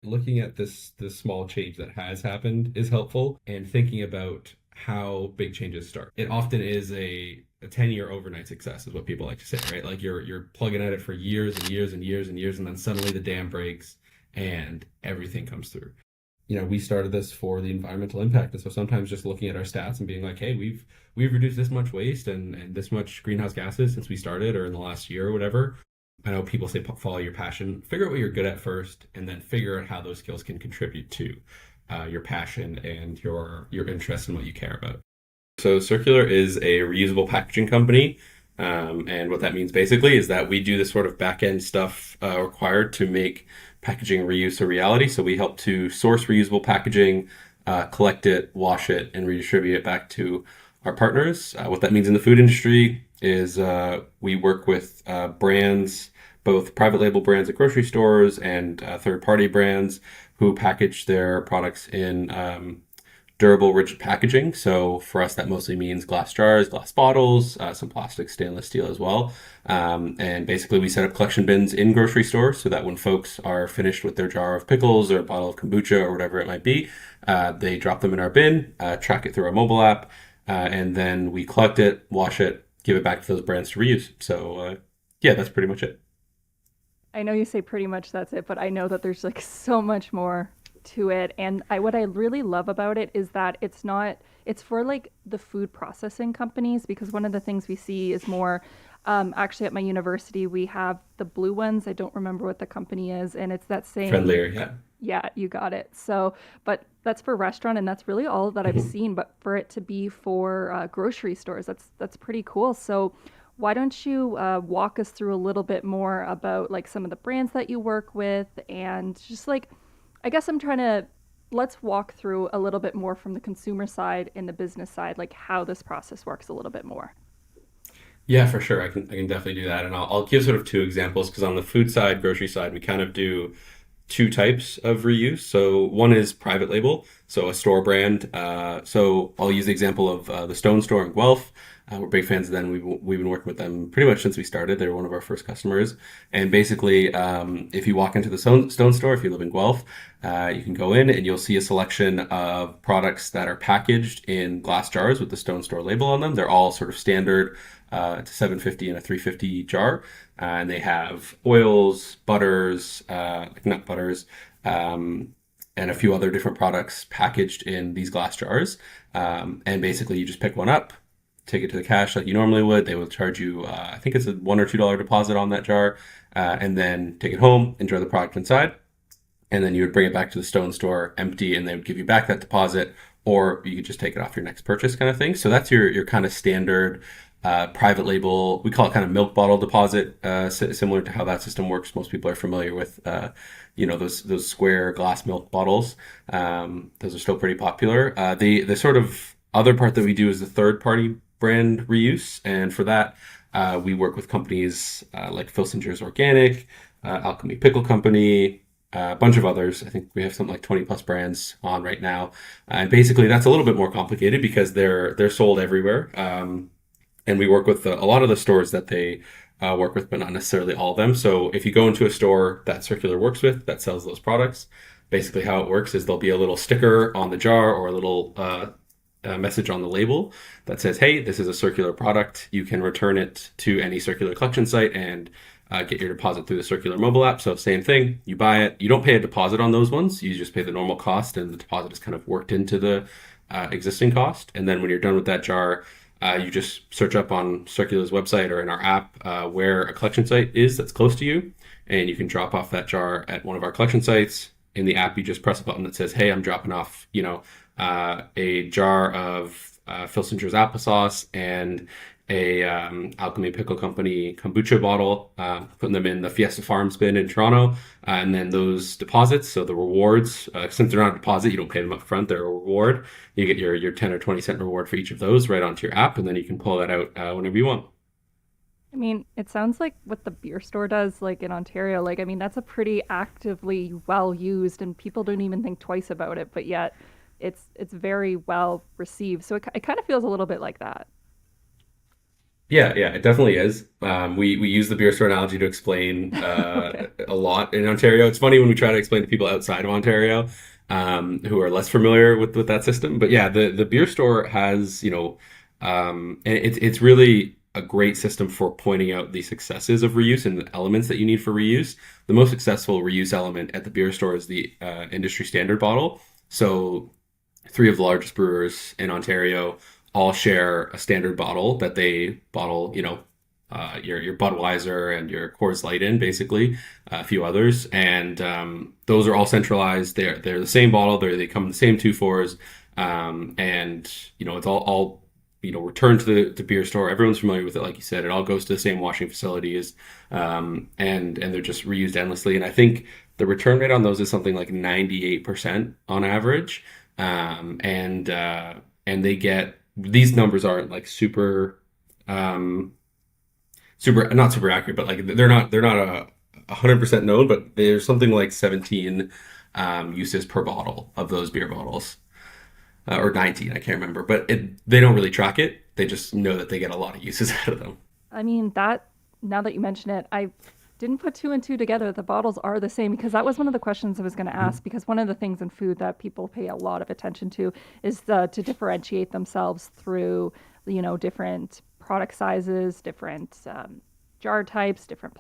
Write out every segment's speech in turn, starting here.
Looking at this small change that has happened is helpful, and thinking about how big changes start. It often is a 10-year overnight success is what people like to say, right? Like you're plugging at it for years and years and years and years, and then suddenly the dam breaks and everything comes through. We started this for the environmental impact, and so sometimes just looking at our stats and being like, hey, we've reduced this much waste and this much greenhouse gases since we started, or in the last year or whatever. I know people say follow your passion. Figure out what you're good at first, and then figure out how those skills can contribute to your passion and your interest in what you care about. So Circulr is a reusable packaging company. And what that means basically is that we do this sort of back end stuff required to make packaging reuse a reality. So we help to source reusable packaging, collect it, wash it, and redistribute it back to our partners. What that means in the food industry is we work with brands, both private label brands at grocery stores and third party brands who package their products in durable, rigid packaging. So for us, that mostly means glass jars, glass bottles, some plastic, stainless steel as well. And basically, we set up collection bins in grocery stores so that when folks are finished with their jar of pickles or a bottle of kombucha or whatever it might be, they drop them in our bin, track it through our mobile app, and then we collect it, wash it, give it back to those brands to reuse. So yeah, that's pretty much it. I know you say pretty much that's it, but I know that there's like so much more to it. And what I really love about it is that it's for like the food processing companies, because one of the things we see is more, actually at my university, we have the blue ones. I don't remember what the company is. And it's that same, Friendlier, yeah. yeah, you got it. So, but that's for restaurant, and that's really all that I've Mhm. seen. But for it to be for grocery stores, that's pretty cool. So, why don't you walk us through a little bit more about like some of the brands that you work with, and just like, I guess I'm trying to let's walk through a little bit more from the consumer side and the business side, like how this process works a little bit more. Yeah, for sure. I can definitely do that, and I'll give sort of two examples because on the food side, grocery side, we kind of do two types of reuse. So one is private label, so a store brand. So I'll use the example of the Stone Store in Guelph. We're big fans of them. We've been working with them pretty much since we started. They were one of our first customers. And basically, if you walk into the Stone Store, if you live in Guelph, you can go in and you'll see a selection of products that are packaged in glass jars with the Stone Store label on them. They're all sort of standard. It's a 750 and a 350 jar, and they have oils, butters, like nut butters, and a few other different products packaged in these glass jars. And basically, you just pick one up, take it to the cash like you normally would. They will charge you, I think it's a $1 or $2 deposit on that jar, and then take it home, enjoy the product inside, and then you would bring it back to the Stone Store empty, and they would give you back that deposit, or you could just take it off your next purchase, kind of thing. So that's your kind of standard private label. We call it kind of milk bottle deposit, similar to how that system works. Most people are familiar with, those square glass milk bottles. Those are still pretty popular. The sort of other part that we do is the third party brand reuse, and for that, we work with companies like Filsinger's Organic, Alchemy Pickle Company, a bunch of others. I think we have something like 20 plus brands on right now. And basically that's a little bit more complicated because they're sold everywhere. And we work with a lot of the stores that they work with, but not necessarily all of them. So if you go into a store that Circulr works with that sells those products, basically how it works is there'll be a little sticker on the jar or a little message on the label that says, hey, this is a Circulr product. You can return it to any Circulr collection site and get your deposit through the Circulr mobile app. So same thing, you buy it. You don't pay a deposit on those ones. You just pay the normal cost, and the deposit is kind of worked into the existing cost. And then when you're done with that jar, you just search up on Circulr's website or in our app where a collection site is that's close to you, and you can drop off that jar at one of our collection sites. In the app, you just press a button that says, "Hey, I'm dropping off, a jar of Filsinger's applesauce and a Alchemy Pickle Company kombucha bottle, putting them in the Fiesta Farms bin in Toronto, and then those deposits, so the rewards, since they're not a deposit, you don't pay them up front, they're a reward. You get your 10 or 20 cent reward for each of those right onto your app, and then you can pull that out whenever you want. I mean, it sounds like what the beer store does, like in Ontario. Like, I mean, that's a pretty actively well used, and people don't even think twice about it. But yet, it's very well received. So it kind of feels a little bit like that. Yeah, yeah, it definitely is. We use the beer store analogy to explain Okay. a lot in Ontario. It's funny when we try to explain to people outside of Ontario who are less familiar with that system. But yeah, the beer store has, and it's really a great system for pointing out the successes of reuse and the elements that you need for reuse. The most successful reuse element at the beer store is the industry standard bottle. So three of the largest brewers in Ontario all share a standard bottle that they bottle, your Budweiser and your Coors Light in, basically, a few others, and those are all centralized. They're the same bottle. They come in the same two fours, and it's all returned to the beer store. Everyone's familiar with it, like you said. It all goes to the same washing facilities, and they're just reused endlessly. And I think the return rate on those is something like 98% on average. And they get these numbers aren't like um, super not super accurate, but like they're not 100% known, but there's something like 17 uses per bottle of those beer bottles, or 19, I can't remember, but they don't really track it. They just know that they get a lot of uses out of them. I mean, that now that you mention it, I didn't put two and two together. The bottles are the same because that was one of the questions I was going to ask. Because one of the things in food that people pay a lot of attention to is to differentiate themselves through, different product sizes, different jar types, different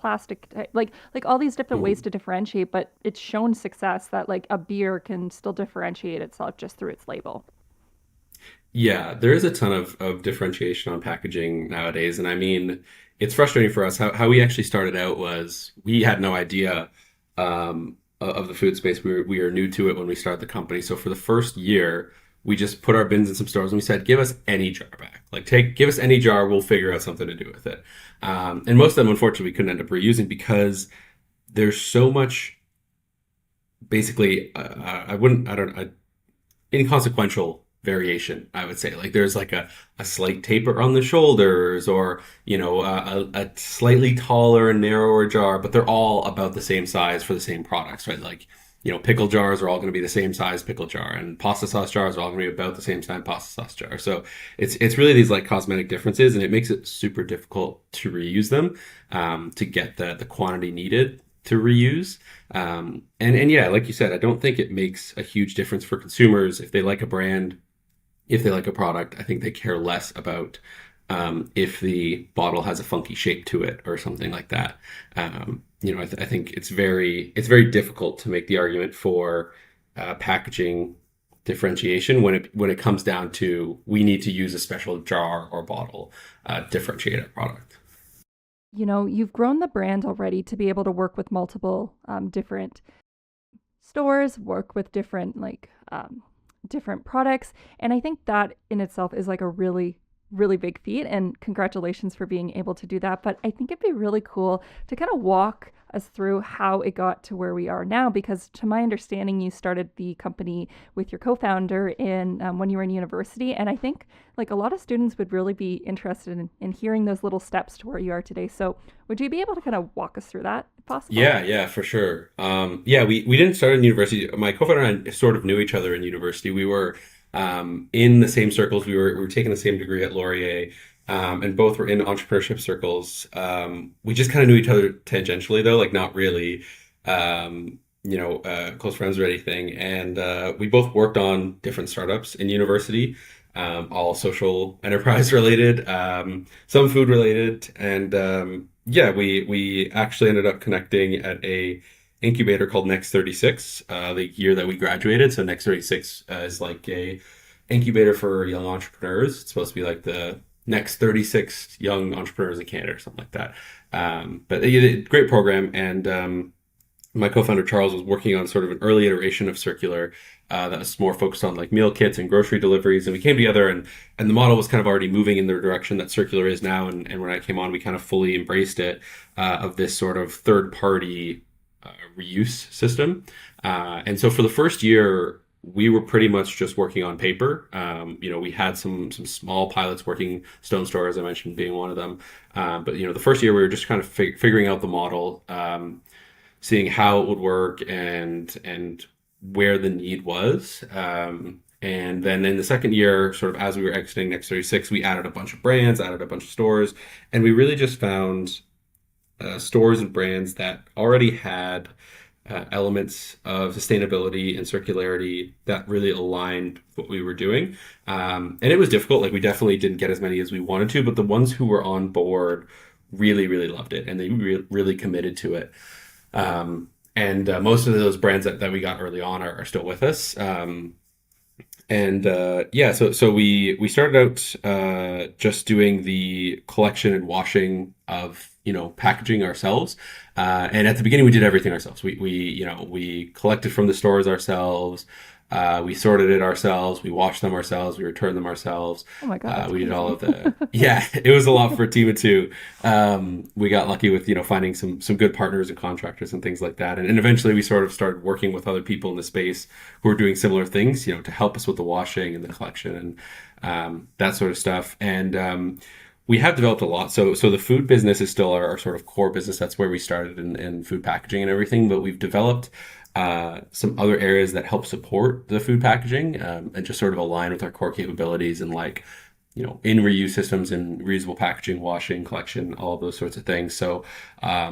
like all these different ways Mhm. to differentiate. But it's shown success that like a beer can still differentiate itself just through its label. Yeah, there is a ton of differentiation on packaging nowadays. And I mean, it's frustrating for us. How we actually started out was we had no idea of the food space. We were new to it when we started the company. So for the first year, we just put our bins in some stores and we said, give us any jar back. Like give us any jar, we'll figure out something to do with it. And most of them, unfortunately, we couldn't end up reusing because there's so much basically, I don't, inconsequential variation, I would say. Like there's like a slight taper on the shoulders, or a slightly taller and narrower jar, but they're all about the same size for the same products, right? Like pickle jars are all going to be the same size pickle jar, and pasta sauce jars are all going to be about the same size pasta sauce jar. So it's really these like cosmetic differences, and it makes it super difficult to reuse them, to get the quantity needed to reuse. And yeah, like you said, I don't think it makes a huge difference for consumers if they like a brand, if they like a product. I think they care less about if the bottle has a funky shape to it or something like that. I think it's very difficult to make the argument for packaging differentiation when it comes down to we need to use a special jar or bottle differentiate our product. You've grown the brand already to be able to work with multiple different stores, work with different products, and I think that in itself is like a really big feat. And congratulations for being able to do that. But I think it'd be really cool to kind of walk us through how it got to where we are now, because to my understanding, you started the company with your co-founder in when you were in university, and I think like a lot of students would really be interested in hearing those little steps to where you are today. So would you be able to kind of walk us through that if possible? Yeah, yeah, for sure. Yeah, we didn't start in university. My co-founder and I sort of knew each other in university. We were in the same circles. We were taking the same degree at Laurier, and both were in entrepreneurship circles. We just kind of knew each other tangentially, though, like not really, close friends or anything. And we both worked on different startups in university, all social enterprise related, some food related, and yeah, we actually ended up connecting at a incubator called Next 36, the year that we graduated. So Next 36 is like a incubator for young entrepreneurs. It's supposed to be like the next 36 young entrepreneurs in Canada or something like that. But great program, and my co-founder Charles was working on sort of an early iteration of Circulr that was more focused on like meal kits and grocery deliveries. And we came together, and the model was kind of already moving in the direction that Circulr is now. And when I came on, we kind of fully embraced it, of this sort of third party reuse system. And so for the first year, we were pretty much just working on paper. We had some small pilots working Stone Store, as I mentioned, being one of them. But the first year we were just kind of figuring out the model, seeing how it would work and where the need was. And then in the second year, sort of as we were exiting Next 36, we added a bunch of brands, added a bunch of stores, and we really just found stores and brands that already had elements of sustainability and circularity that really aligned with what we were doing. And it was difficult. Like we definitely didn't get as many as we wanted to, but the ones who were on board really, really loved it and they really committed to it. And most of those brands that we got early on are still with us. And yeah, so we started out just doing the collection and washing of packaging ourselves. And at the beginning, we did everything ourselves. We collected from the stores ourselves. We sorted it ourselves. We washed them ourselves. We returned them ourselves. Oh my God, that's We did all crazy. of the yeah. It was a lot for a team of two. We got lucky with finding some good partners and contractors and things like that. And eventually, we sort of started working with other people in the space who were doing similar things. To help us with the washing and the collection and that sort of stuff. And we have developed a lot. So the food business is still our sort of core business. That's where we started in food packaging and everything. But we've developed some other areas that help support the food packaging and just sort of align with our core capabilities and like in reuse systems and reusable packaging, washing, collection, all of those sorts of things. So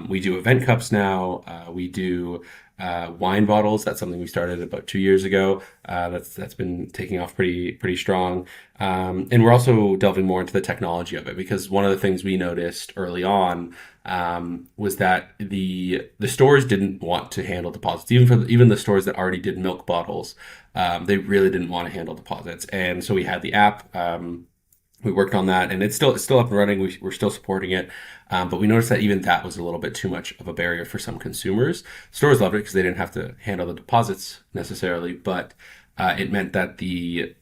we do event cups now. We do wine bottles. That's something we started about 2 years ago. That's been taking off pretty strong. And we're also delving more into the technology of it because one of the things we noticed early on was that the stores didn't want to handle deposits, even the stores that already did milk bottles. They really didn't want to handle deposits, and so we had the app. We worked on that, and it's still up and running. We're still supporting it, but we noticed that even that was a little bit too much of a barrier for some consumers. Stores loved it because they didn't have to handle the deposits necessarily, but it meant that the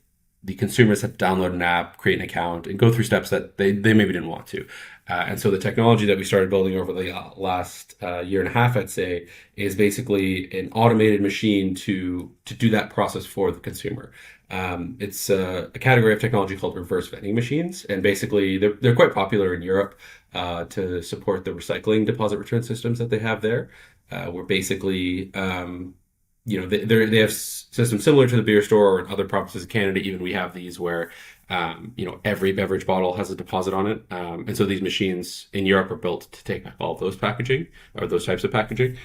consumers had to download an app, create an account, and go through steps that they maybe didn't want to. And so the technology that we started building over the last year and a half, I'd say, is basically an automated machine to do that process for the consumer. It's a category of technology called reverse vending machines, and basically they're quite popular in Europe to support the recycling deposit return systems that they have there. Where basically they have systems similar to the beer store or in other provinces of Canada. Even we have these where every beverage bottle has a deposit on it, and so these machines in Europe are built to take back all of those packaging or those types of packaging.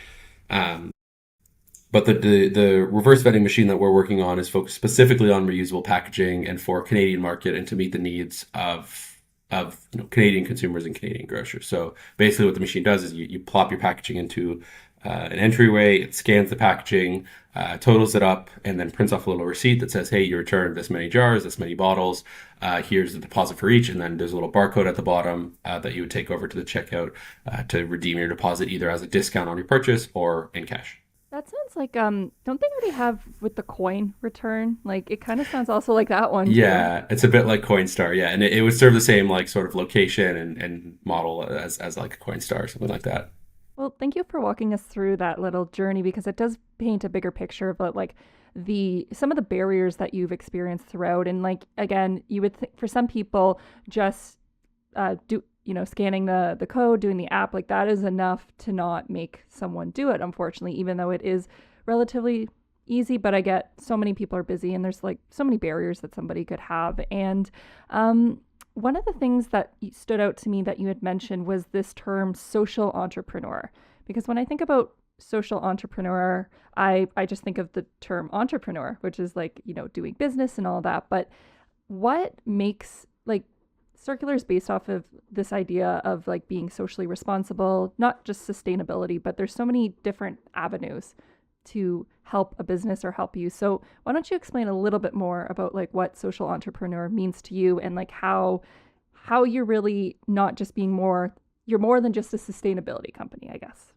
Um, but the reverse vending machine that we're working on is focused specifically on reusable packaging and for Canadian market and to meet the needs of Canadian consumers and Canadian grocers. So basically, what the machine does is you plop your packaging into an entryway. It scans the packaging, totals it up, and then prints off a little receipt that says, "Hey, you returned this many jars, this many bottles. Here's the deposit for each." And then there's a little barcode at the bottom that you would take over to the checkout to redeem your deposit either as a discount on your purchase or in cash. That sounds like don't they already have with the coin return? Like it kind of sounds also like that one too. Yeah, it's a bit like Coinstar, yeah, and it would serve the same like sort of location and model as like a Coinstar or something like that. Well, thank you for walking us through that little journey because it does paint a bigger picture about like the some of the barriers that you've experienced throughout. And like again, you would think for some people just do scanning the code, doing the app like that is enough to not make someone do it. Unfortunately, even though it is relatively easy, but I get so many people are busy and there's like so many barriers that somebody could have. And one of the things that stood out to me that you had mentioned was this term social entrepreneur. Because when I think about social entrepreneur, I just think of the term entrepreneur, which is like, doing business and all that. But what makes like Circulr is based off of this idea of like being socially responsible, not just sustainability, but there's so many different avenues to help a business or help you. So why don't you explain a little bit more about like what social entrepreneur means to you and like how you're really not just being you're more than just a sustainability company, I guess.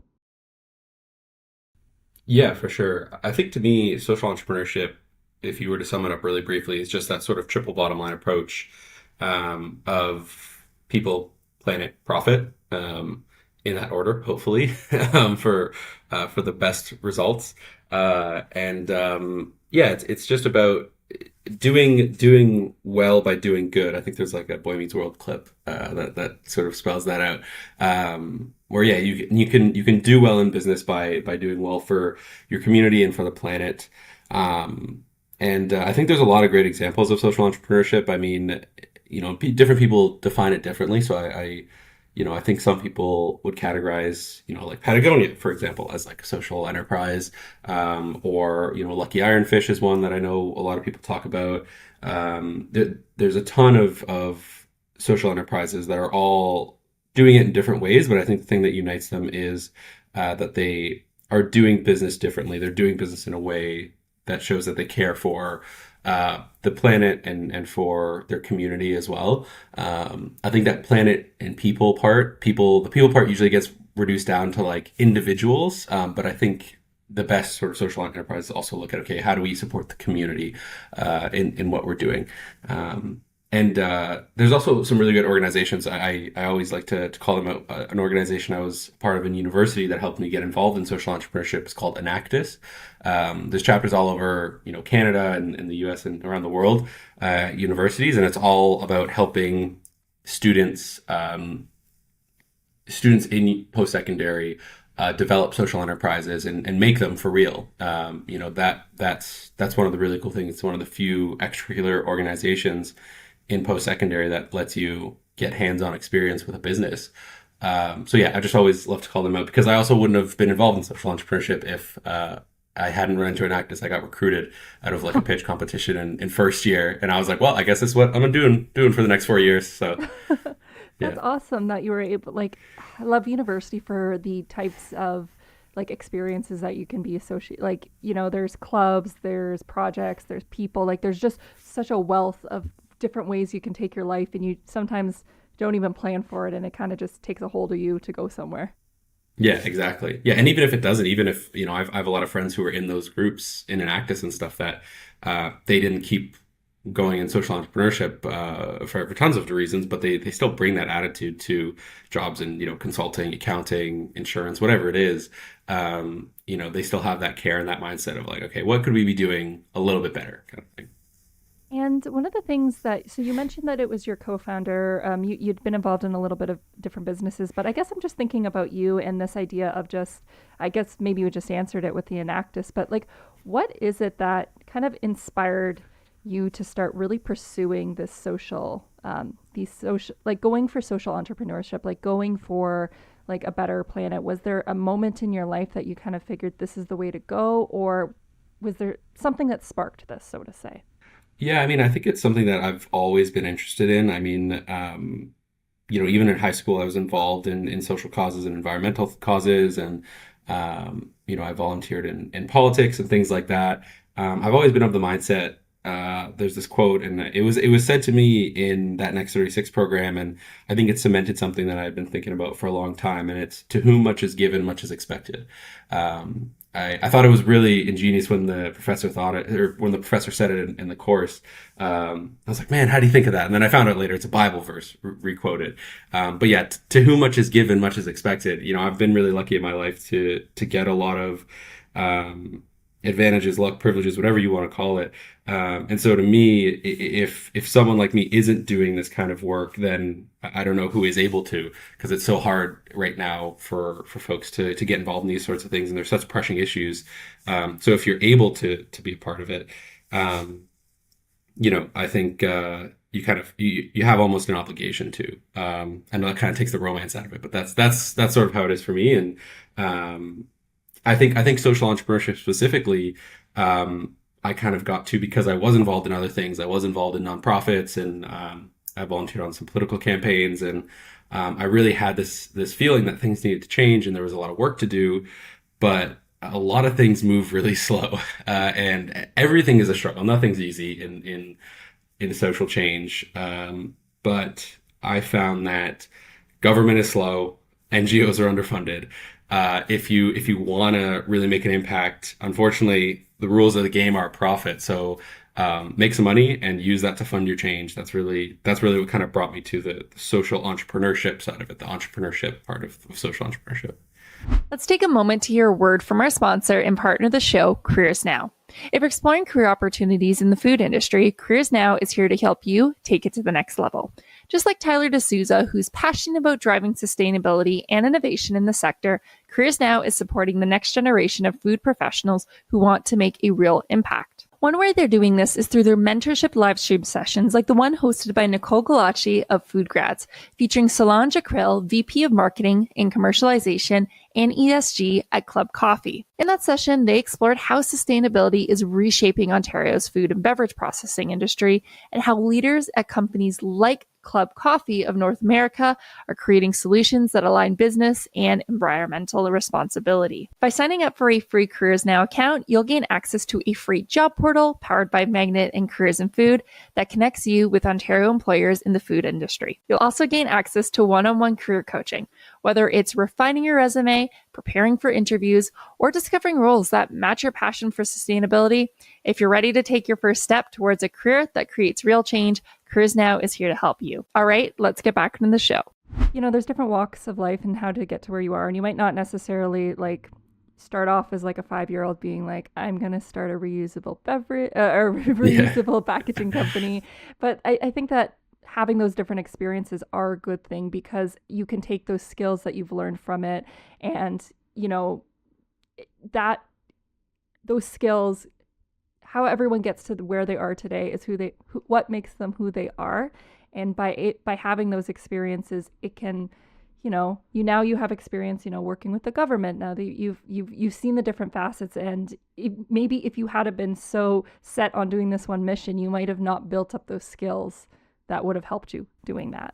Yeah, for sure. I think to me, social entrepreneurship, if you were to sum it up really briefly, is just that sort of triple bottom line approach of people, planet, profit, in that order, hopefully, for the best results. And yeah, it's just about doing well by doing good. I think there's like a Boy Meets World clip that sort of spells that out. Where yeah, you can do well in business by doing well for your community and for the planet. And I think there's a lot of great examples of social entrepreneurship. I mean, different people define it differently. So I think some people would categorize, like Patagonia, for example, as like a social enterprise, or Lucky Ironfish is one that I know a lot of people talk about. There's a ton of social enterprises that are all doing it in different ways, but I think the thing that unites them is that they are doing business differently. They're doing business in a way that shows that they care for the planet and for their community as well. I think that planet and the people part usually gets reduced down to like individuals, but I think the best sort of social enterprises also look at, okay, how do we support the community in what we're doing? And there's also some really good organizations. I always like to call them out. An organization I was part of in university that helped me get involved in social entrepreneurship is called Enactus. There's chapters all over, Canada and the U.S. and around the world, universities, and it's all about helping students in post-secondary develop social enterprises and make them for real. That's one of the really cool things. It's one of the few extracurricular organizations in post-secondary that lets you get hands-on experience with a business. So yeah, I just always love to call them out because I also wouldn't have been involved in social entrepreneurship if I hadn't run into Enactus. I got recruited out of like a pitch competition in first year, and I was like, well, I guess that's what I'm doing for the next 4 years. So That's yeah. awesome that you were able, like, I love university for the types of like experiences that you can be associated, like, there's clubs, there's projects, there's people, like, there's just such a wealth of different ways you can take your life, and you sometimes don't even plan for it, and it kind of just takes a hold of you to go somewhere. Yeah, exactly. Yeah, and even if it doesn't, even if I have a lot of friends who are in those groups in Enactus and stuff that they didn't keep going in social entrepreneurship for tons of reasons, but they still bring that attitude to jobs in consulting, accounting, insurance, whatever it is. They still have that care and that mindset of like, okay, what could we be doing a little bit better, kind of thing. And one of the things that, so you mentioned that it was your co-founder. You'd been involved in a little bit of different businesses, but I guess I'm just thinking about you and this idea of just, I guess maybe you just answered it with the Enactus, but like, what is it that kind of inspired you to start really pursuing this these social, like going for social entrepreneurship, like going for like a better planet? Was there a moment in your life that you kind of figured this is the way to go, or was there something that sparked this, so to say? Yeah, I mean, I think it's something that I've always been interested in. I mean, even in high school, I was involved in social causes and environmental causes, and I volunteered in politics and things like that. I've always been of the mindset. There's this quote, and it was said to me in that Next 36 program, and I think it cemented something that I've been thinking about for a long time. And it's to whom much is given, much is expected. I thought it was really ingenious when the professor thought it, or when the professor said it in the course. I was like, man, how do you think of that? And then I found out later it's a Bible verse re-quoted. But yeah, to whom much is given, much is expected. I've been really lucky in my life to get a lot of advantages, luck, privileges, whatever you want to call it. And so to me, if someone like me isn't doing this kind of work, then I don't know who is able to, because it's so hard right now for folks to get involved in these sorts of things, and there's such pressing issues. So if you're able to be a part of it, I think you have almost an obligation to, and that kind of takes the romance out of it. But that's sort of how it is for me. And I think social entrepreneurship specifically, I kind of got to because I was involved in other things. I was involved in nonprofits, and I volunteered on some political campaigns, and I really had this feeling that things needed to change, and there was a lot of work to do, but a lot of things move really slow, and everything is a struggle. Nothing's easy in social change, but I found that government is slow, NGOs are underfunded. If you want to really make an impact, unfortunately, the rules of the game are profit. So make some money and use that to fund your change. That's really what kind of brought me to the social entrepreneurship side of it, the entrepreneurship part of social entrepreneurship. Let's take a moment to hear a word from our sponsor and partner of the show, Careers Now. If you're exploring career opportunities in the food industry, Careers Now is here to help you take it to the next level. Just like Tyler D'Souza, who's passionate about driving sustainability and innovation in the sector, Careers Now is supporting the next generation of food professionals who want to make a real impact. One way they're doing this is through their mentorship live stream sessions, like the one hosted by Nicole Galacci of Food Grads, featuring Solange Krill, VP of Marketing and Commercialization and ESG at Club Coffee. In that session, they explored how sustainability is reshaping Ontario's food and beverage processing industry and how leaders at companies like Club Coffee of North America are creating solutions that align business and environmental responsibility. By signing up for a free Careers Now account, you'll gain access to a free job portal powered by Magnet and Careers in Food that connects you with Ontario employers in the food industry. You'll also gain access to one-on-one career coaching, whether it's refining your resume, preparing for interviews, or discovering roles that match your passion for sustainability. If you're ready to take your first step towards a career that creates real change, Careers Now is here to help you. All right, let's get back into the show. You know, there's different walks of life and how to get to where you are. And you might not necessarily like start off as like a 5-year-old being like, I'm going to start a reusable beverage or reusable packaging company. But I think that having those different experiences are a good thing because you can take those skills that you've learned from it and, you know, that those skills, how everyone gets to where they are today is what makes them who they are. And by having those experiences, it can, you know, you have experience, you know, working with the government now that you've seen the different facets. And maybe if you hadn't been so set on doing this one mission, you might have not built up those skills that would have helped you doing that.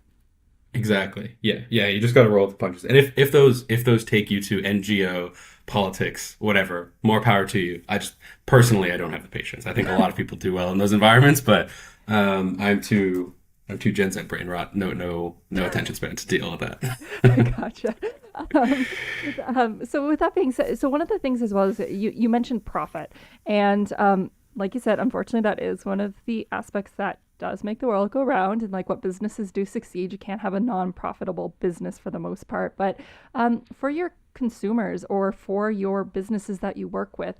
Exactly. Yeah. You just got to roll with the punches. And if those take you to NGO, politics, whatever, more power to you. I don't have the patience. I think a lot of people do well in those environments, but I'm too Gen Z brain rot. No attention span to deal with that. Gotcha. So with that being said, so one of the things as well is that you mentioned profit, and like you said, unfortunately, that is one of the aspects that does make the world go round, and like what businesses do succeed. You can't have a non-profitable business for the most part, but for your consumers or for your businesses that you work with,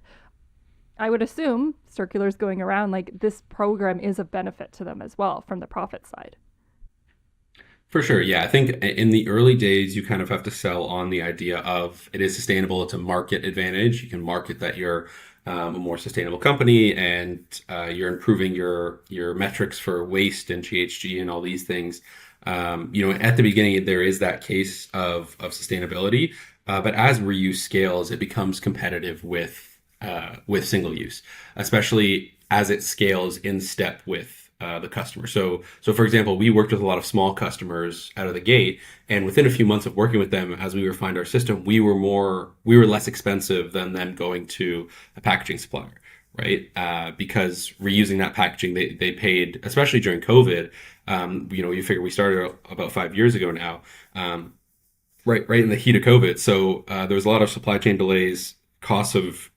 I would assume Circulr's going around, like this program is of benefit to them as well from the profit side. For sure. Yeah. I think in the early days, you kind of have to sell on the idea of it is sustainable. It's a market advantage. You can market that you're a more sustainable company and you're improving your metrics for waste and GHG and all these things. At the beginning, there is that case of sustainability. But as reuse scales, it becomes competitive with single use, especially as it scales in step with the customer. So for example, we worked with a lot of small customers out of the gate, and within a few months of working with them, as we refined our system, we were less expensive than them going to a packaging supplier, right? Because reusing that packaging, they paid, especially during COVID. You figure we started about 5 years ago now, right in the heat of COVID. So there was a lot of supply chain delays. Costs of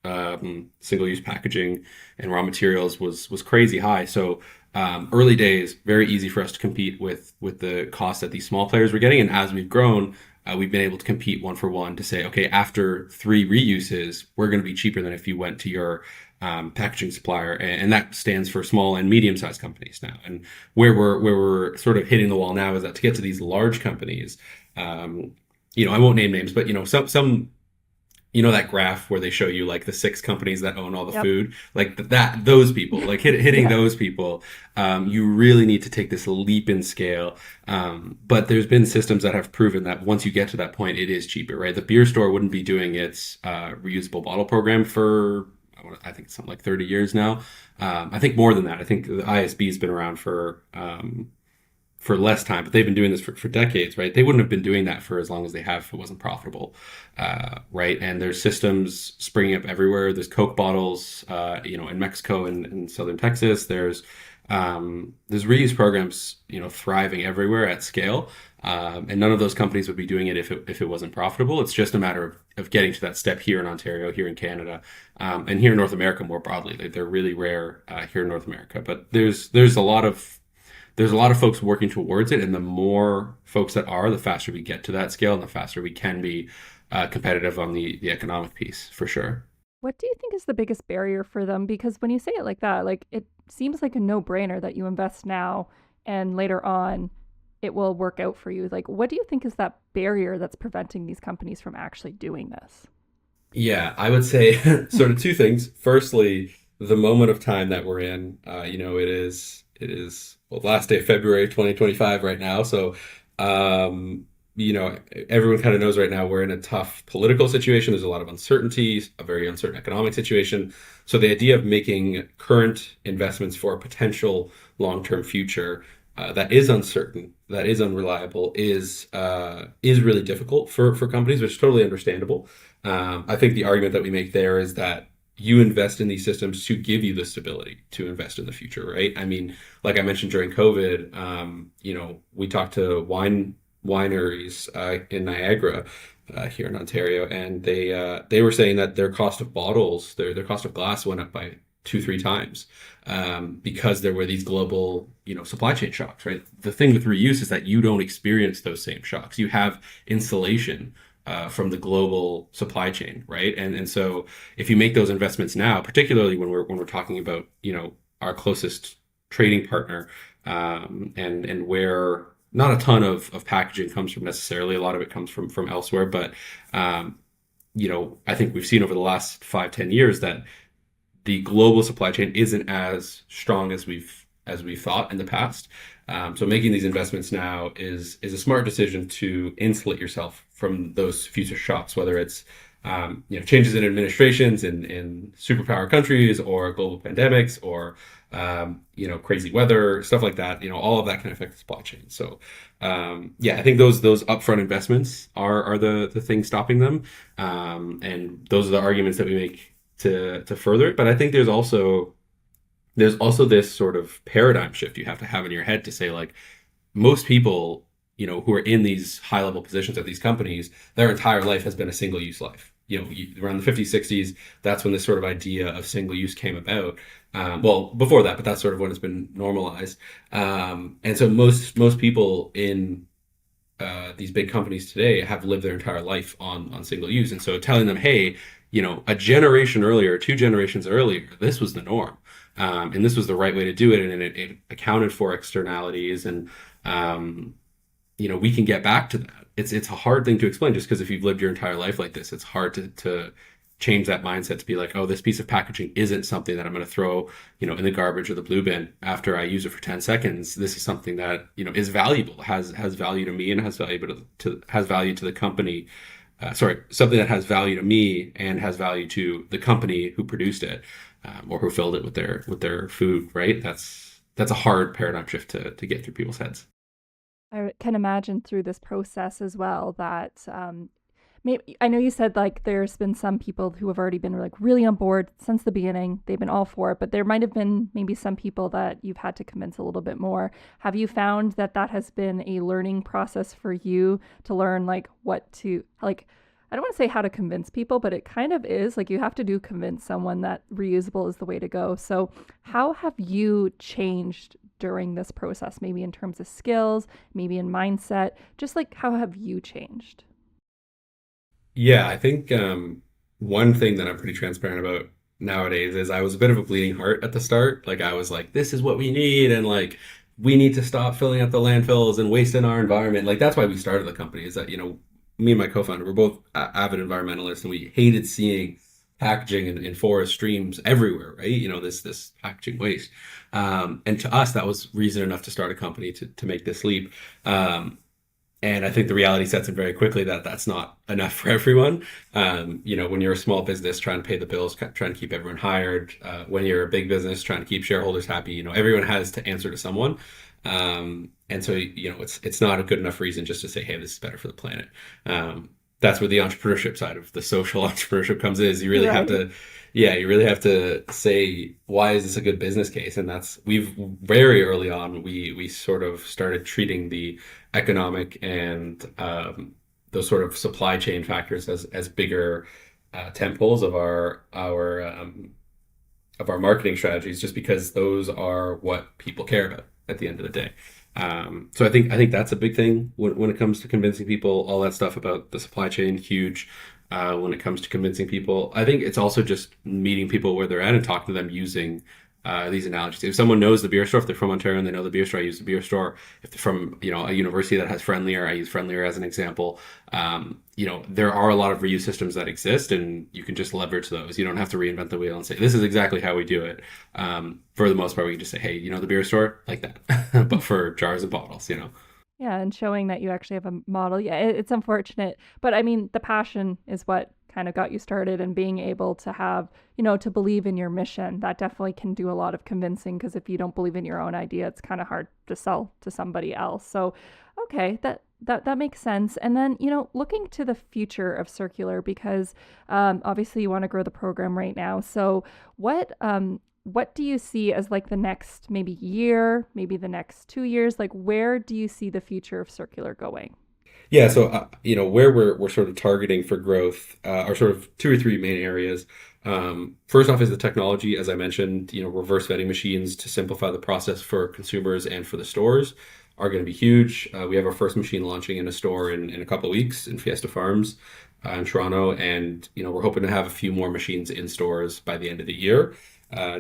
single-use packaging and raw materials was crazy high. So early days, very easy for us to compete with the cost that these small players were getting. And as we've grown, we've been able to compete one for one to say, okay, after 3 reuses, we're going to be cheaper than if you went to your packaging supplier. And that stands for small and medium-sized companies now. And where we're sort of hitting the wall now is that to get to these large companies, I won't name names, but some that graph where they show you like the 6 companies that own all the food, like those people, like hitting those people, you really need to take this leap in scale. But there's been systems that have proven that once you get to that point, it is cheaper, right? The beer store wouldn't be doing its reusable bottle program for, I think, something like 30 years now. I think more than that. I think the ISB has been around for less time, but they've been doing this for decades, right? They wouldn't have been doing that for as long as they have if it wasn't profitable, right? And there's systems springing up everywhere. There's Coke bottles, in Mexico and in southern Texas. There's reuse programs, thriving everywhere at scale, and none of those companies would be doing it if it wasn't profitable. It's just a matter of getting to that step here in Ontario, here in Canada, and here in North America more broadly. They're really rare here in North America, but there's a lot of folks working towards it, and the more folks that are, the faster we get to that scale and the faster we can be competitive on the economic piece, for sure. What do you think is the biggest barrier for them? Because when you say it like that, like it seems like a no-brainer that you invest now and later on it will work out for you. Like, what do you think is that barrier that's preventing these companies from actually doing this? Yeah, I would say sort of 2 things. Firstly, the moment of time that we're in. It is well, last day of February 2025 right now. So, um, everyone kind of knows right now we're in a tough political situation. There's a lot of uncertainties, a very uncertain economic situation. So the idea of making current investments for a potential long-term future that is uncertain, that is unreliable, is really difficult for companies, which is totally understandable. I think the argument that we make there is that you invest in these systems to give you the stability to invest in the future, right? I mean, like I mentioned during COVID, we talked to wineries in Niagara here in Ontario, and they were saying that their cost of bottles, their cost of glass went up by 2-3 times because there were these global supply chain shocks, right? The thing with reuse is that you don't experience those same shocks. You have insulation from the global supply chain, right? And so if you make those investments now, particularly when we're talking about our closest trading partner, and where not a ton of packaging comes from necessarily, a lot of it comes from elsewhere, but I think we've seen over the last 5-10 years that the global supply chain isn't as strong as we've thought in the past. So making these investments now is a smart decision to insulate yourself from those future shocks, whether it's changes in administrations in superpower countries or global pandemics or crazy weather, stuff like that. All of that can affect the supply chain. So I think those upfront investments are the thing stopping them, and those are the arguments that we make to further it. But I think there's also this sort of paradigm shift you have to have in your head to say, like, most people, who are in these high level positions at these companies, their entire life has been a single use life. Around the 50s, 60s, that's when this sort of idea of single use came about. Well, before that, but that's sort of when it's been normalized. And so most people in these big companies today have lived their entire life on single use. And so telling them, hey, a generation earlier, 2 generations earlier, this was the norm. And this was the right way to do it. And it accounted for externalities. And, we can get back to that. It's a hard thing to explain, just because if you've lived your entire life like this, it's hard to change that mindset to be like, oh, this piece of packaging isn't something that I'm going to throw, in the garbage or the blue bin after I use it for 10 seconds. This is something that, is valuable, has value to me, and has value to the company. Something that has value to me and has value to the company who produced it, or who filled it with their food, right? That's a hard paradigm shift to get through people's heads. I can imagine through this process as well that maybe, I know you said like there's been some people who have already been like really on board since the beginning. They've been all for it, but there might have been maybe some people that you've had to convince a little bit more. Have you found that has been a learning process for you to learn like what to like? I don't want to say how to convince people, but it kind of is like you have to convince someone that reusable is the way to go. So how have you changed during this process? Maybe in terms of skills, maybe in mindset, just like how have you changed? Yeah, I think one thing that I'm pretty transparent about nowadays is I was a bit of a bleeding heart at the start. Like, I was like, this is what we need, and like we need to stop filling up the landfills and wasting our environment. Like, that's why we started the company, is that me and my co-founder were both avid environmentalists, and we hated seeing packaging in forest streams everywhere, right? This packaging waste. And to us, that was reason enough to start a company to make this leap. And I think the reality sets in very quickly that that's not enough for everyone. When you're a small business trying to pay the bills, trying to keep everyone hired, when you're a big business trying to keep shareholders happy, everyone has to answer to someone. And so, it's not a good enough reason just to say, hey, this is better for the planet. That's where the entrepreneurship side of the social entrepreneurship comes in, is you really have to, you really have to say, why is this a good business case? And we've very early on, we sort of started treating the economic and those sort of supply chain factors as bigger tentpoles of our marketing strategies, just because those are what people care about at the end of the day. So I think that's a big thing when it comes to convincing people. All that stuff about the supply chain, huge. When it comes to convincing people, I think it's also just meeting people where they're at and talking to them using these analogies. If someone knows the beer store, if they're from Ontario and they know the beer store, I use the beer store. If they're from, a university that has Friendlier, I use Friendlier as an example. There are a lot of reuse systems that exist, and you can just leverage those. You don't have to reinvent the wheel and say, this is exactly how we do it. For the most part, we can just say, hey, the beer store, like that, but for jars and bottles. Yeah, and showing that you actually have a model. Yeah, it's unfortunate, but I mean, the passion is what kind of got you started, and being able to have, to believe in your mission. That definitely can do a lot of convincing, because if you don't believe in your own idea, it's kind of hard to sell to somebody else. So, okay, that makes sense. And then, looking to the future of Circulr, because obviously you want to grow the program right now. So, what do you see as like the next maybe year, maybe the next 2 years? Like, where do you see the future of Circulr going? Yeah, so where we're sort of targeting for growth are sort of two or three main areas. First off is the technology, as I mentioned. Reverse vending machines to simplify the process for consumers and for the stores are going to be huge. We have our first machine launching in a store in a couple of weeks in Fiesta Farms in Toronto, and we're hoping to have a few more machines in stores by the end of the year.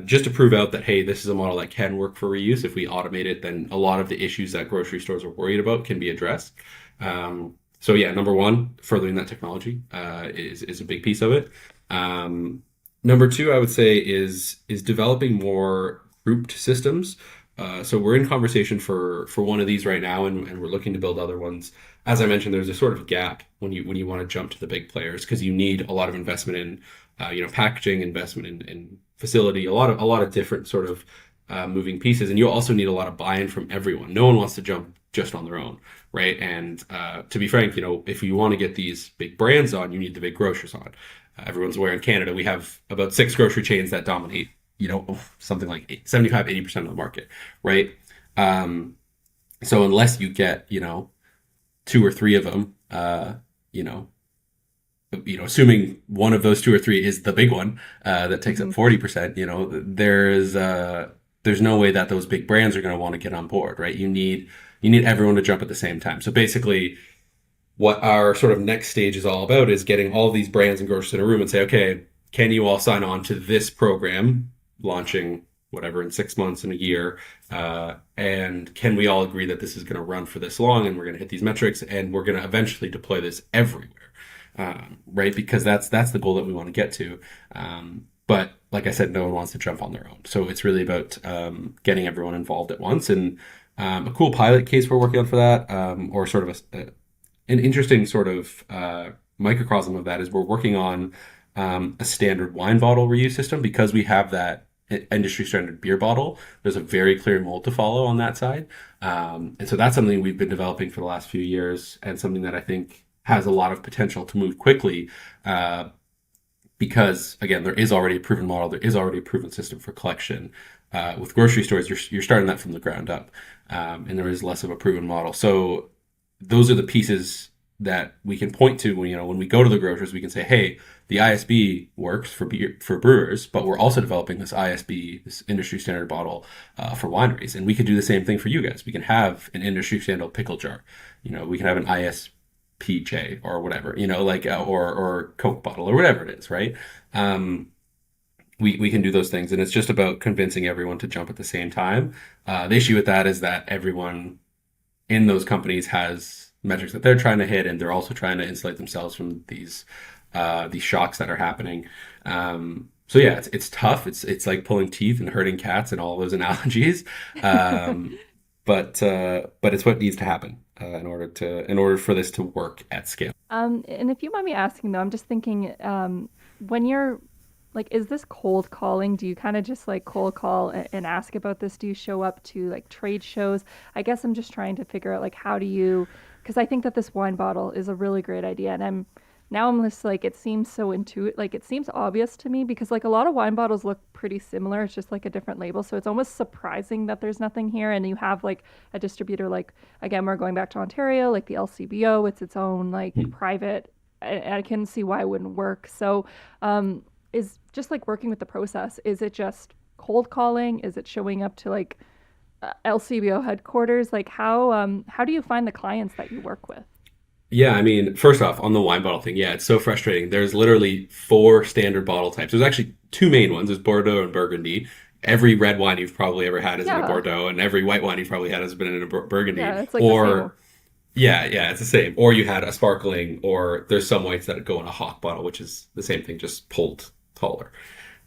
Just to prove out that, hey, this is a model that can work for reuse. If we automate it, then a lot of the issues that grocery stores are worried about can be addressed. So yeah, number one, furthering that technology is a big piece of it. Number two, I would say is developing more grouped systems. So we're in conversation for one of these right now, and we're looking to build other ones. As I mentioned, there's a sort of gap when you want to jump to the big players, because you need a lot of investment in packaging, investment in facility, a lot of different sort of moving pieces, and you also need a lot of buy-in from everyone. No one wants to jump just on their own, right? And to be frank, if you want to get these big brands on, you need the big grocers on. Everyone's aware in Canada we have about 6 grocery chains that dominate, something like 75-80% of the market, right? So unless you get 2 or 3 of them, assuming one of those 2 or 3 is the big one that takes up 40%, there's no way that those big brands are going to want to get on board, right? You need everyone to jump at the same time. So basically, what our sort of next stage is all about is getting all these brands and grocers in a room and say, okay, can you all sign on to this program launching whatever in 6 months and a year, and can we all agree that this is going to run for this long, and we're going to hit these metrics, and we're going to eventually deploy this everywhere, right? Because that's the goal that we want to get to. But like I said, no one wants to jump on their own. So it's really about getting everyone involved at once. And a cool pilot case we're working on for that, or sort of an interesting sort of microcosm of that, is we're working on a standard wine bottle reuse system. Because we have that industry standard beer bottle, there's a very clear mold to follow on that side. And so that's something we've been developing for the last few years, and something that I think has a lot of potential to move quickly. Because again, there is already a proven model, there is already a proven system for collection. With grocery stores, you're starting that from the ground up, and there is less of a proven model. So those are the pieces that we can point to when we go to the grocers. We can say, hey, the ISB works for brewers, but we're also developing this ISB, this industry standard bottle for wineries, and we could do the same thing for you guys. We can have an industry standard pickle jar. We can have an ISPJ or whatever, or Coke bottle or whatever it is, right? We can do those things, and it's just about convincing everyone to jump at the same time. The issue with that is that everyone in those companies has metrics that they're trying to hit, and they're also trying to insulate themselves from these shocks that are happening. So yeah, it's tough. It's like pulling teeth and herding cats and all those analogies. But it's what needs to happen in order for this to work at scale. And if you mind me asking though, I'm just thinking, when you're like, is this cold calling? Do you kind of just like cold call and ask about this? Do you show up to like trade shows? I guess I'm just trying to figure out like, how do you, because I think that this wine bottle is a really great idea, and I'm just like, it seems so intuitive, like it seems obvious to me, because like a lot of wine bottles look pretty similar. It's just like a different label. So it's almost surprising that there's nothing here. And you have like a distributor, like, again, we're going back to Ontario, like the LCBO, it's its own like private, I can see why it wouldn't work. So is just like working with the process, is it just cold calling? Is it showing up to like LCBO headquarters? Like how do you find the clients that you work with? Yeah, I mean, first off, on the wine bottle thing, yeah, it's so frustrating. There's literally 4 standard bottle types. There's actually 2 main ones. There's Bordeaux and Burgundy. every red wine you've probably ever had is in a Yeah. Bordeaux, and every white wine you've probably had has been in a Burgundy. Yeah, it's like the same. Or yeah, it's the same. Or you had a sparkling, or there's some whites that go in a hock bottle, which is the same thing, just pulled taller.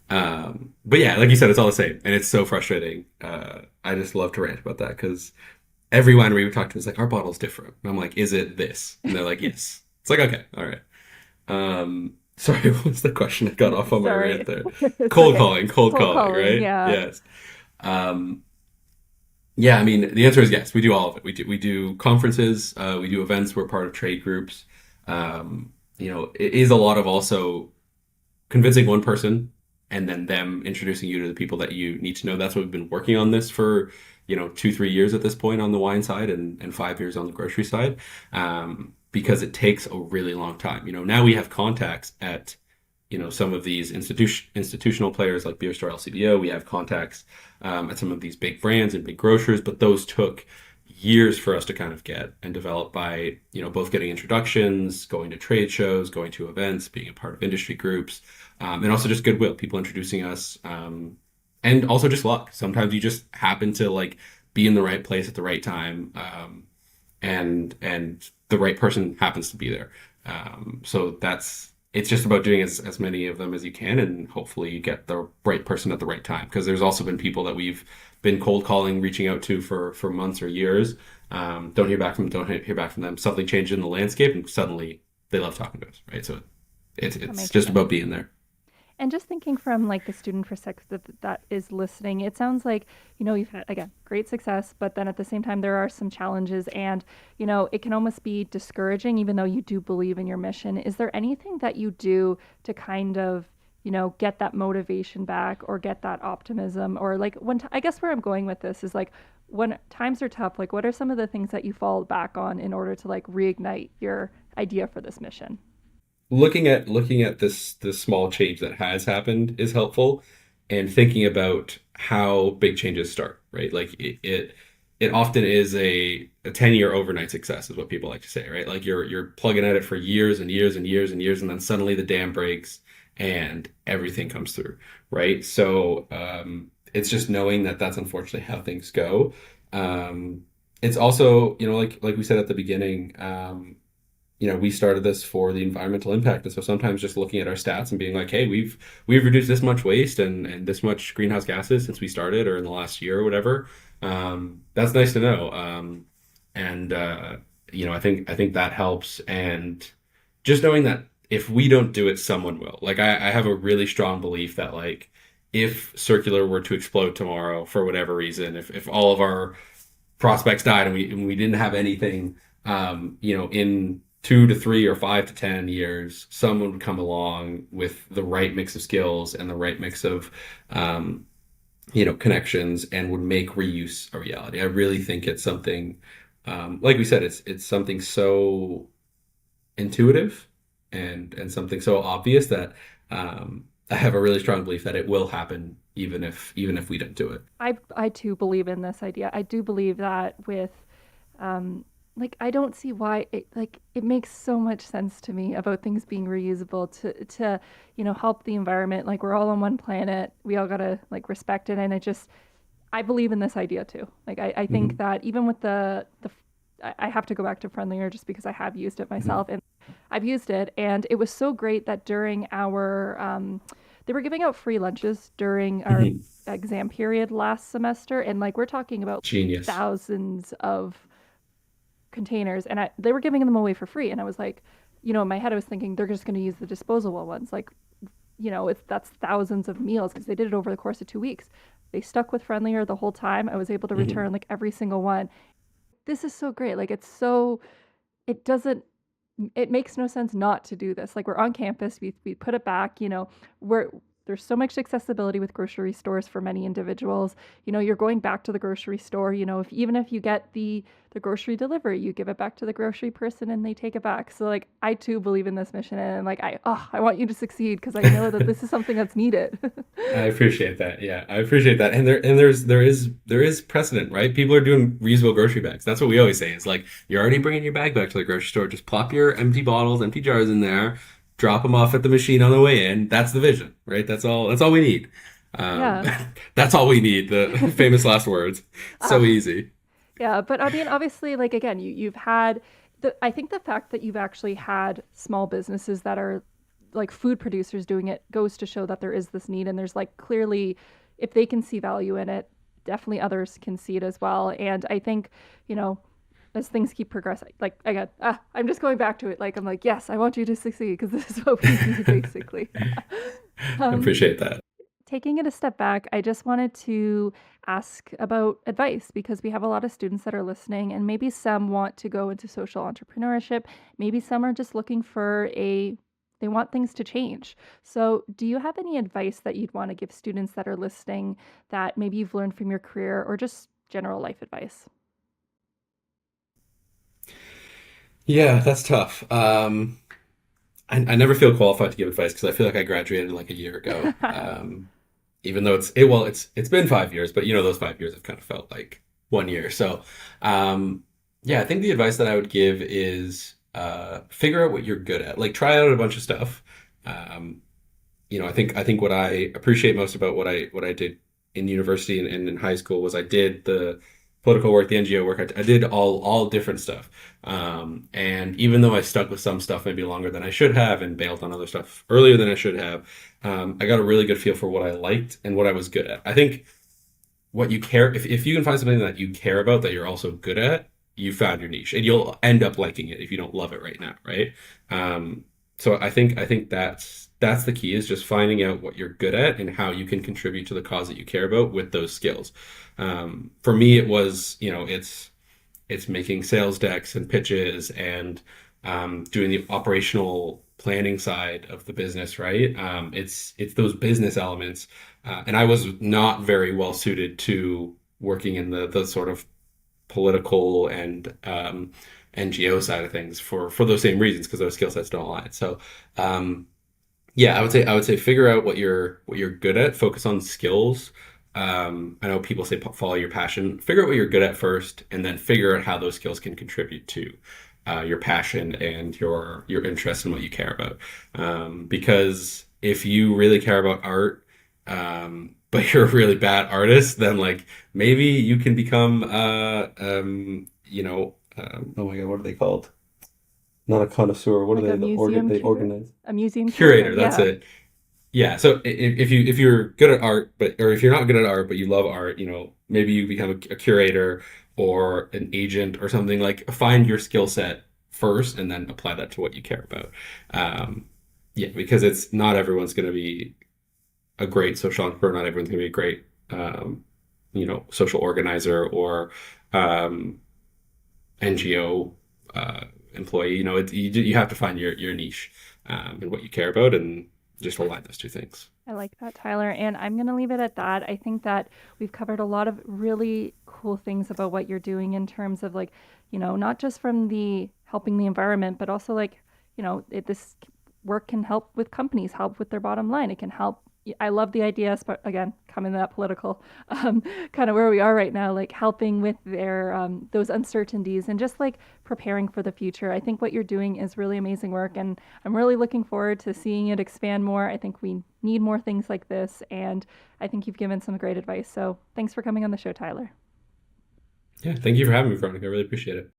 But yeah, like you said, it's all the same, and it's so frustrating. I just love to rant about that because every winery we talk to is like, our bottle's different. And I'm like, is it this? And they're like, yes. It's like, okay, all right. Sorry, what was the question? I got off on my Sorry. rant there. It's Cold okay. calling, cold Cold calling, calling, right? yeah. Yes. Um, yeah, I mean, the answer is yes. We do all of it. We do conferences, we do events. We're part of trade groups. It is a lot of also convincing one person and then them introducing you to the people that you need to know. That's what we've been working on this for, 2, 3 years at this point on the wine side and 5 years on the grocery side. Because it takes a really long time. Now we have contacts at, some of these institutional players like Beer Store LCBO. We have contacts at some of these big brands and big grocers, but those took years for us to kind of get and develop by, both getting introductions, going to trade shows, going to events, being a part of industry groups, and also just goodwill, people introducing us, and also just luck. Sometimes you just happen to like be in the right place at the right time, and the right person happens to be there. So it's just about doing as many of them as you can, and hopefully you get the right person at the right time. Because there's also been people that we've been cold calling, reaching out to for months or years. Don't hear back from them. Something changed in the landscape, and suddenly they love talking to us, right? So it's That makes just sense. about being there. And just thinking from like the student perspective that is listening, it sounds like, you've had, again, great success, but then at the same time, there are some challenges and, it can almost be discouraging, even though you do believe in your mission. Is there anything that you do to kind of, get that motivation back or get that optimism or like I guess where I'm going with this is like when times are tough, like what are some of the things that you fall back on in order to like reignite your idea for this mission? Looking at this small change that has happened is helpful, and thinking about how big changes start, right? Like it often is a 10-year overnight success is what people like to say, right? Like you're plugging at it for years and years and years and years, and then suddenly the dam breaks and everything comes through, right? So it's just knowing that that's unfortunately how things go. It's also, like we said at the beginning, we started this for the environmental impact. And so sometimes just looking at our stats and being like, hey, we've reduced this much waste and this much greenhouse gases since we started or in the last year or whatever. That's nice to know. I think that helps. And just knowing that if we don't do it, someone will. Like I have a really strong belief that like if Circulr were to explode tomorrow for whatever reason, if all of our prospects died and we didn't have anything, in 2 to 3 or 5 to 10 years, someone would come along with the right mix of skills and the right mix of, connections and would make reuse a reality. I really think it's something, like we said, it's something so intuitive and something so obvious that I have a really strong belief that it will happen even if we don't do it. I too believe in this idea. I do believe that with like I don't see why it makes so much sense to me about things being reusable to help the environment. Like we're all on one planet. We all gotta like respect it. And I believe in this idea too. Like I think Hmm. that even with I have to go back to Friendlier just because I have used it Hmm. myself and I've used it and it was so great that during our they were giving out free lunches during our Hmm. exam period last semester and like we're talking about Genius. thousands of containers and they were giving them away for free and I was like in my head I was thinking they're just going to use the disposable ones like that's thousands of meals because they did it over the course of 2 weeks. They stuck with Friendlier the whole time. I was able to Hmm. return like every single one. This is so great. Like it doesn't it makes no sense not to do this. Like we're on campus, we put it back, we're there's so much accessibility with grocery stores for many individuals. You're going back to the grocery store, if even if you get the grocery delivery, you give it back to the grocery person and they take it back. So like I too believe in this mission and like I want you to succeed because I know that this is something that's needed. I appreciate that. Yeah, I appreciate that. And there is precedent, right? People are doing reusable grocery bags. That's what we always say. It's like you're already bringing your bag back to the grocery store. Just plop your empty bottles, empty jars in there, drop them off at the machine on the way in. That's the vision, right? That's all we need. Um, Yeah. that's all we need. The famous last words. So Ah, easy. yeah, but I mean, obviously, like again, you've had I think the fact that you've actually had small businesses that are like food producers doing it goes to show that there is this need, and there's like clearly, if they can see value in it, definitely others can see it as well. And I think, you know, as things keep progressing, like again, I'm just going back to it. Like I'm like, yes, I want you to succeed because this is what we need, basically. um, Appreciate that. Taking it a step back, I just wanted to ask about advice because we have a lot of students that are listening, and maybe some want to go into social entrepreneurship. Maybe some are just looking for they want things to change. So, do you have any advice that you'd want to give students that are listening that maybe you've learned from your career or just general life advice? Yeah, that's tough. I never feel qualified to give advice because I feel like I graduated like a year ago. Even though it's been 5 years, but those 5 years have kind of felt like 1 year. So, um, yeah, I think the advice that I would give is figure out what you're good at. Like try out a bunch of stuff. Um, I think what I appreciate most about what I did in university and in high school was I did the political work, the NGO work. I did all different stuff. And even though I stuck with some stuff maybe longer than I should have and bailed on other stuff earlier than I should have, I got a really good feel for what I liked and what I was good at. I think what you care if you can find something that you care about that you're also good at, you found your niche and you'll end up liking it if you don't love it right now, right? um, so I think that's the key, is just finding out what you're good at and how you can contribute to the cause that you care about with those skills. For me it was, it's making sales decks and pitches and doing the operational planning side of the business, right? It's those business elements, and I was not very well suited to working in the sort of political and NGO side of things for those same reasons, because those skill sets don't align. So yeah, I would say figure out what you're good at, focus on skills. I know people say follow your passion. Figure out what you're good at first, and then figure out how those skills can contribute to your passion and your interest in what you care about. Because if you really care about art, but you're a really bad artist, then like maybe you can become oh my God, what are they called? Not a connoisseur. What are Like they? a museum They curator? organize. A museum curator? Curator, that's Yeah. it. Yeah, so if you're good at art, or if you're not good at art but you love art, maybe you become a curator or an agent or something. Like find your skill set first and then apply that to what you care about. Um, yeah, because it's not everyone's going to be a great social entrepreneur. Not everyone's going to be a great social organizer or um, NGO employee. You have to find your niche and what you care about, and just align those two things. I like that, Tyler. And I'm going to leave it at that. I think that we've covered a lot of really cool things about what you're doing in terms of like, not just from the helping the environment, but also like, this work can help with companies, help with their bottom line. It can help. I love the idea, but again, coming to that political, kind of where we are right now, like helping with their those uncertainties and just like preparing for the future. I think what you're doing is really amazing work, and I'm really looking forward to seeing it expand more. I think we need more things like this, and I think you've given some great advice. So thanks for coming on the show, Tyler. Yeah, thank you for having me, Veronica. I really appreciate it.